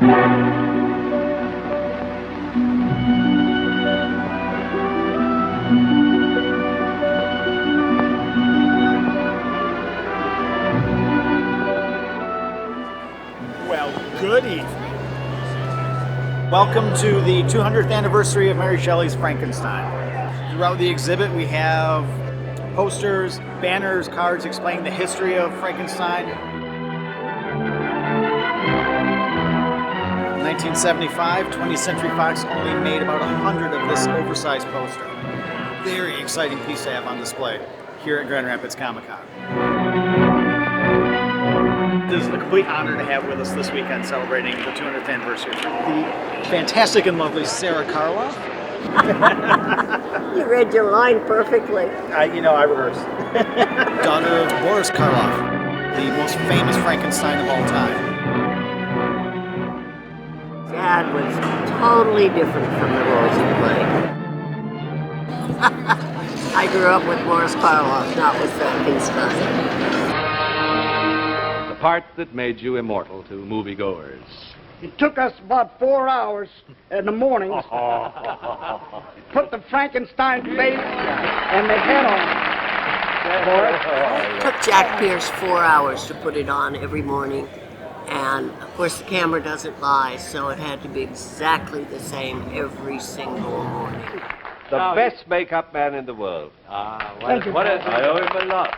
Well, good evening. Welcome to the 200th anniversary of Mary Shelley's Frankenstein. Throughout the exhibit we have posters, banners, cards explaining the history of Frankenstein. In 1975, 20th Century Fox only made about 100 of this oversized poster. Very exciting piece to have on display here at Grand Rapids Comic-Con. It is a complete honor to have with us this weekend celebrating the 200th anniversary the fantastic and lovely Sara Karloff. You read your line perfectly. I rehearsed. Daughter of Boris Karloff, the most famous Frankenstein of all time. Dad was totally different from the roles he played. I grew up with Boris Karloff, not with Frankenstein. The part that made you immortal to moviegoers. It took us about 4 hours in the morning. Put the Frankenstein face and the head on. It took Jack Pierce 4 hours to put it on every morning. And of course the camera doesn't lie, so it had to be exactly the same every single morning. The best makeup man in the world. I owe him a lot.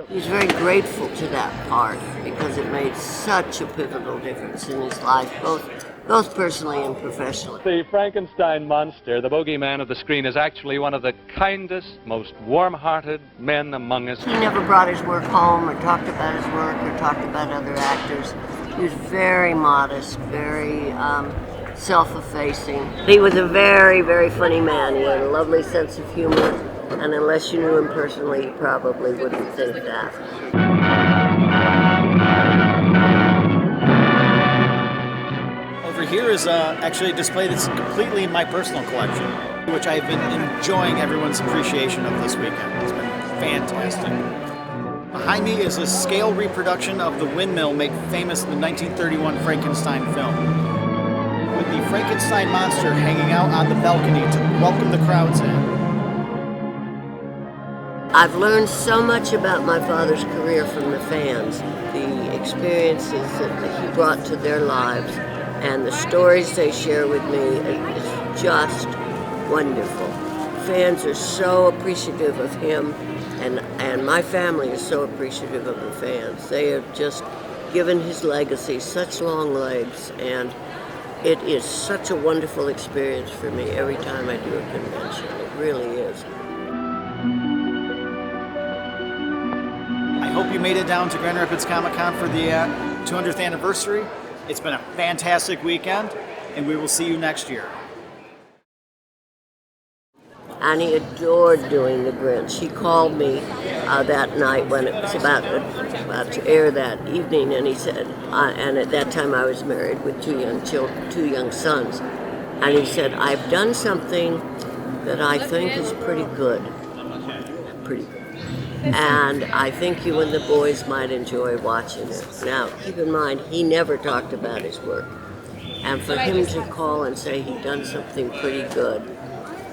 He was very grateful to that part because it made such a pivotal difference in his life, both personally and professionally. The Frankenstein monster, the bogeyman of the screen, is actually one of the kindest, most warm-hearted men among us. He never brought his work home or talked about his work or talked about other actors. He was very modest, very self-effacing. He was a very, very funny man. He had a lovely sense of humor. And unless you knew him personally, you probably wouldn't think that. Over here is actually a display that's completely in my personal collection, which I've been enjoying everyone's appreciation of this weekend. It's been fantastic. Behind me is a scale reproduction of the windmill made famous in the 1931 Frankenstein film, with the Frankenstein monster hanging out on the balcony to welcome the crowds in. I've learned so much about my father's career from the fans, the experiences that he brought to their lives, and the stories they share with me is just wonderful. Fans are so appreciative of him, and my family is so appreciative of the fans. They have just given his legacy such long legs, and it is such a wonderful experience for me every time I do a convention. It really is. I hope you made it down to Grand Rapids Comic-Con for the 200th anniversary. It's been a fantastic weekend, and we will see you next year. And he adored doing the Grinch. He called me that night when it was about to air that evening, and he said, and at that time I was married with two young sons, and he said, I've done something that I think is pretty good. And I think you and the boys might enjoy watching it. Now, keep in mind, he never talked about his work. And for him to call and say he'd done something pretty good,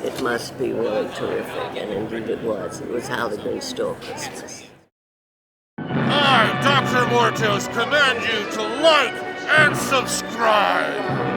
it must be really terrific. And indeed it was. It was How the Grinch Stole Christmas. I, Dr. Mortis, command you to like and subscribe.